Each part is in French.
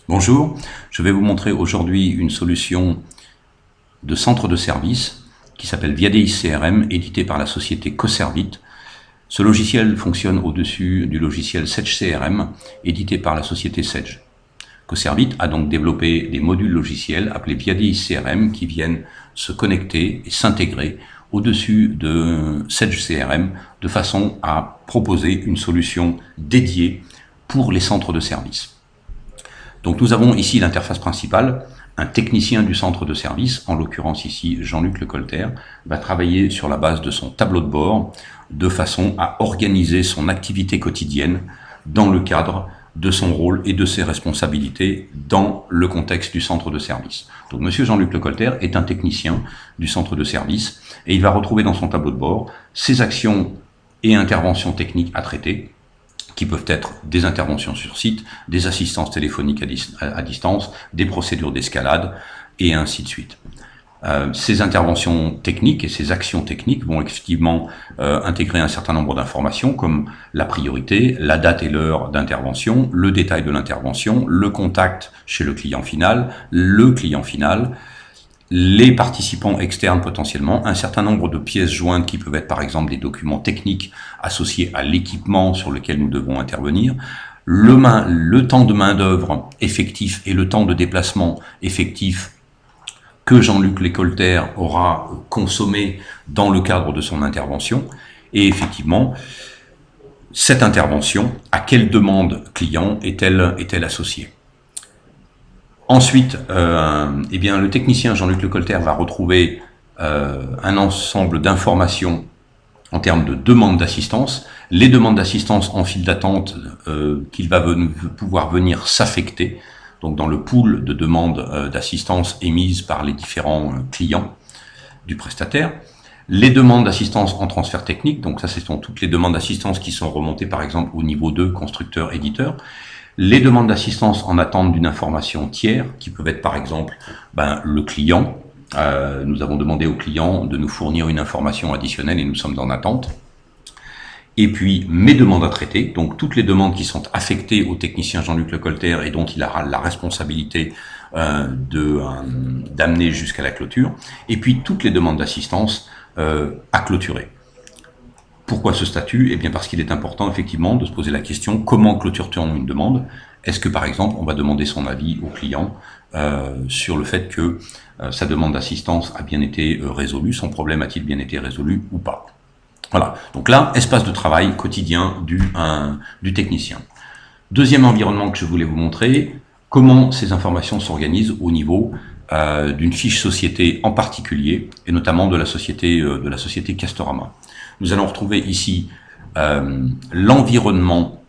Bonjour, je vais vous montrer aujourd'hui une solution de centre de service qui s'appelle Viadeis CRM, édité par la société Coservit. Ce logiciel fonctionne au-dessus du logiciel Sage CRM, édité par la société Sage. Coservit a donc développé des modules logiciels appelés Viadeis CRM qui viennent se connecter et s'intégrer au-dessus de Sage CRM de façon à proposer une solution dédiée pour les centres de service. Donc nous avons ici l'interface principale. Un technicien du centre de service, en l'occurrence ici Jean-Luc Lecolter, va travailler sur la base de son tableau de bord de façon à organiser son activité quotidienne dans le cadre de son rôle et de ses responsabilités dans le contexte du centre de service. Donc monsieur Jean-Luc Lecolter est un technicien du centre de service et il va retrouver dans son tableau de bord ses actions et interventions techniques à traiter, qui peuvent être des interventions sur site, des assistances téléphoniques à distance, des procédures d'escalade, et ainsi de suite. Ces interventions techniques et ces actions techniques vont effectivement intégrer un certain nombre d'informations comme la priorité, la date et l'heure d'intervention, le détail de l'intervention, le contact chez le client final, les participants externes potentiellement, un certain nombre de pièces jointes qui peuvent être par exemple des documents techniques associés à l'équipement sur lequel nous devons intervenir, le temps de main-d'œuvre effectif et le temps de déplacement effectif que Jean-Luc Lecolter aura consommé dans le cadre de son intervention, et effectivement, cette intervention, à quelle demande client est-elle associée? Ensuite, eh bien, le technicien Jean-Luc Lecolter va retrouver un ensemble d'informations en termes de demandes d'assistance, les demandes d'assistance en file d'attente qu'il va pouvoir venir s'affecter, donc dans le pool de demandes d'assistance émises par les différents clients du prestataire. Les demandes d'assistance en transfert technique, donc ça ce sont toutes les demandes d'assistance qui sont remontées par exemple au niveau 2, constructeur-éditeur. Les demandes d'assistance en attente d'une information tiers, qui peuvent être par exemple le client. Nous avons demandé au client de nous fournir une information additionnelle et nous sommes en attente. Et puis mes demandes à traiter, donc toutes les demandes qui sont affectées au technicien Jean-Luc Lecolter et dont il aura la responsabilité d'amener jusqu'à la clôture. Et puis toutes les demandes d'assistance à clôturer. Pourquoi ce statut? Eh bien parce qu'il est important effectivement de se poser la question comment clôture-t-on une demande? Est-ce que par exemple on va demander son avis au client sur le fait que sa demande d'assistance a bien été résolue, son problème a-t-il bien été résolu ou pas? Voilà, donc là, espace de travail quotidien du technicien. Deuxième environnement que je voulais vous montrer, comment ces informations s'organisent au niveau d'une fiche société en particulier, et notamment de la société Castorama. Nous allons retrouver ici l'environnement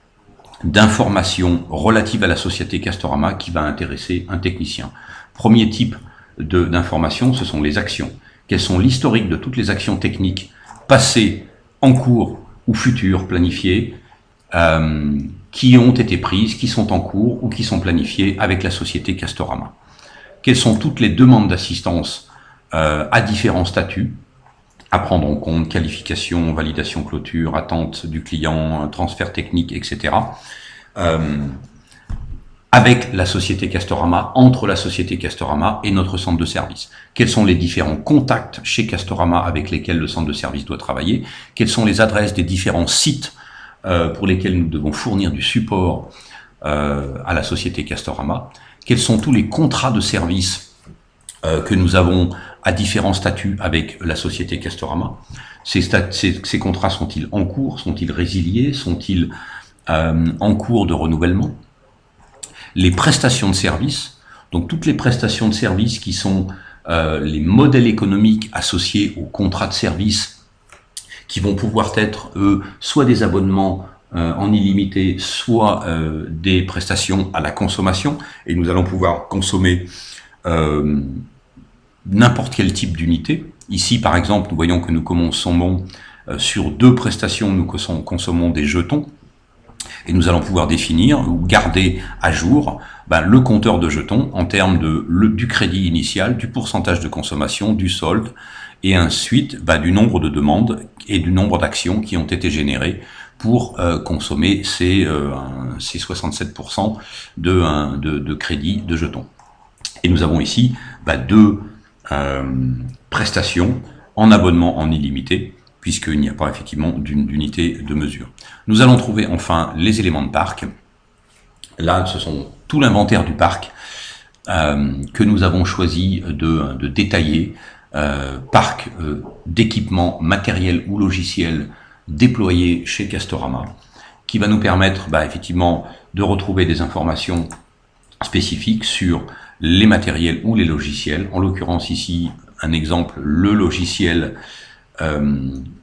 d'informations relatives à la société Castorama qui va intéresser un technicien. Premier type d'informations, ce sont les actions. Quels sont l'historique de toutes les actions techniques passées, en cours ou futures, planifiées, qui ont été prises, qui sont en cours ou qui sont planifiées avec la société Castorama. Quelles sont toutes les demandes d'assistance à différents statuts, à prendre en compte, qualification, validation, clôture, attente du client, transfert technique, etc. Avec la société Castorama, entre la société Castorama et notre centre de service. Quels sont les différents contacts chez Castorama avec lesquels le centre de service doit travailler? Quelles sont les adresses des différents sites pour lesquels nous devons fournir du support à la société Castorama? Quels sont tous les contrats de service que nous avons à différents statuts avec la société Castorama? Ces contrats sont-ils en cours? Sont-ils résiliés? Sont-ils en cours de renouvellement? Les prestations de services, donc toutes les prestations de services qui sont les modèles économiques associés aux contrats de service, qui vont pouvoir être, eux, soit des abonnements en illimité, soit des prestations à la consommation, et nous allons pouvoir consommer n'importe quel type d'unité. Ici, par exemple, nous voyons que nous consommons sur 2 prestations, nous consommons des jetons, et nous allons pouvoir définir ou garder à jour le compteur de jetons en termes du crédit initial, du pourcentage de consommation, du solde, et ensuite du nombre de demandes et du nombre d'actions qui ont été générées pour consommer ces 67% de crédit de jetons. Et nous avons ici deux prestations en abonnement en illimité, puisqu'il n'y a pas effectivement d'unité de mesure. Nous allons trouver enfin les éléments de parc. Là, ce sont tout l'inventaire du parc que nous avons choisi de détailler. Parc d'équipements matériels ou logiciels déployés chez Castorama, qui va nous permettre effectivement de retrouver des informations spécifiques sur les matériels ou les logiciels. En l'occurrence ici, un exemple, le logiciel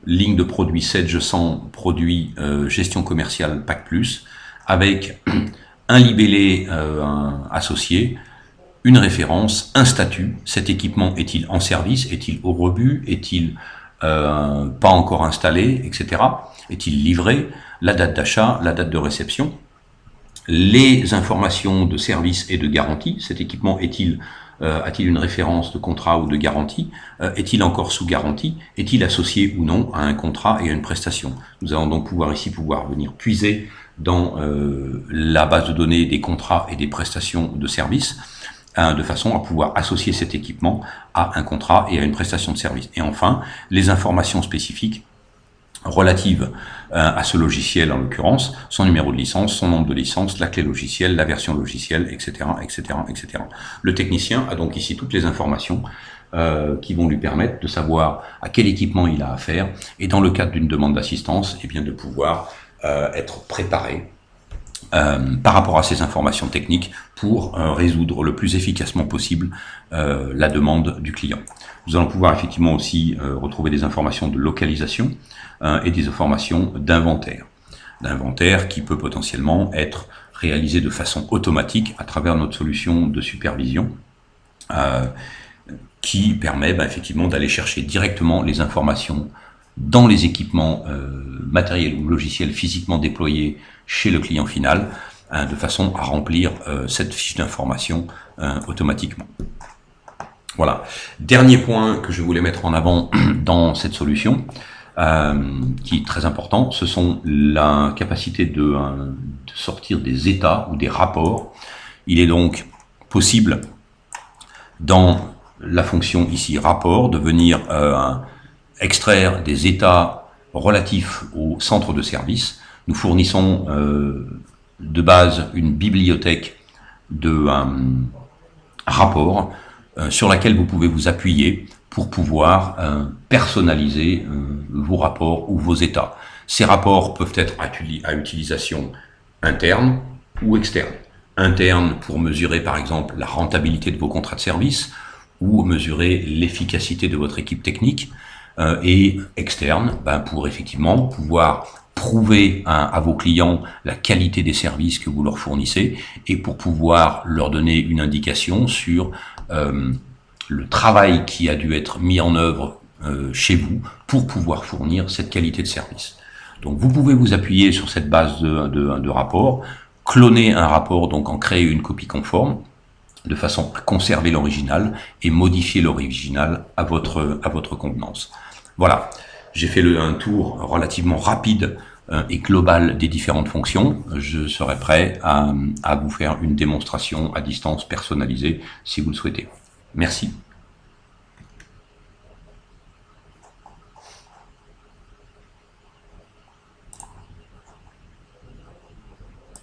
ligne de produits 7G100 produit gestion commerciale PAC+, avec un libellé associé, une référence, un statut. Cet équipement est-il en service? Est-il au rebut? Est-il pas encore installé, etc. Est-il livré? La date d'achat, la date de réception, les informations de service et de garantie. Cet équipement a-t-il une référence de contrat ou de garantie? Est-il encore sous garantie? Est-il associé ou non à un contrat et à une prestation? Nous allons donc pouvoir venir puiser dans la base de données des contrats et des prestations de services, de façon à pouvoir associer cet équipement à un contrat et à une prestation de service. Et enfin, les informations spécifiques relatives à ce logiciel, en l'occurrence, son numéro de licence, son nombre de licence, la clé logicielle, la version logicielle, etc., etc., etc. Le technicien a donc ici toutes les informations qui vont lui permettre de savoir à quel équipement il a affaire, et dans le cadre d'une demande d'assistance, de pouvoir être préparé par rapport à ces informations techniques pour résoudre le plus efficacement possible la demande du client. Nous allons pouvoir effectivement aussi retrouver des informations de localisation et des informations d'inventaire. D'inventaire qui peut potentiellement être réalisé de façon automatique à travers notre solution de supervision qui permet effectivement d'aller chercher directement les informations dans les équipements matériels ou logiciels physiquement déployés chez le client final, de façon à remplir cette fiche d'information automatiquement. Voilà. Dernier point que je voulais mettre en avant dans cette solution, qui est très important, ce sont la capacité de sortir des états ou des rapports. Il est donc possible, dans la fonction ici rapport, de venir extraire des états relatifs au centre de service. Nous fournissons de base une bibliothèque de rapports sur laquelle vous pouvez vous appuyer pour pouvoir personnaliser vos rapports ou vos états. Ces rapports peuvent être à utilisation interne ou externe. Interne pour mesurer par exemple la rentabilité de vos contrats de service ou mesurer l'efficacité de votre équipe technique, et externe pour effectivement pouvoir prouver à vos clients la qualité des services que vous leur fournissez et pour pouvoir leur donner une indication sur le travail qui a dû être mis en œuvre chez vous pour pouvoir fournir cette qualité de service. Donc vous pouvez vous appuyer sur cette base de rapport, cloner un rapport, donc en créer une copie conforme, de façon à conserver l'original et modifier l'original à votre convenance. Voilà, j'ai fait un tour relativement rapide et global des différentes fonctions. Je serai prêt à vous faire une démonstration à distance personnalisée si vous le souhaitez. Merci.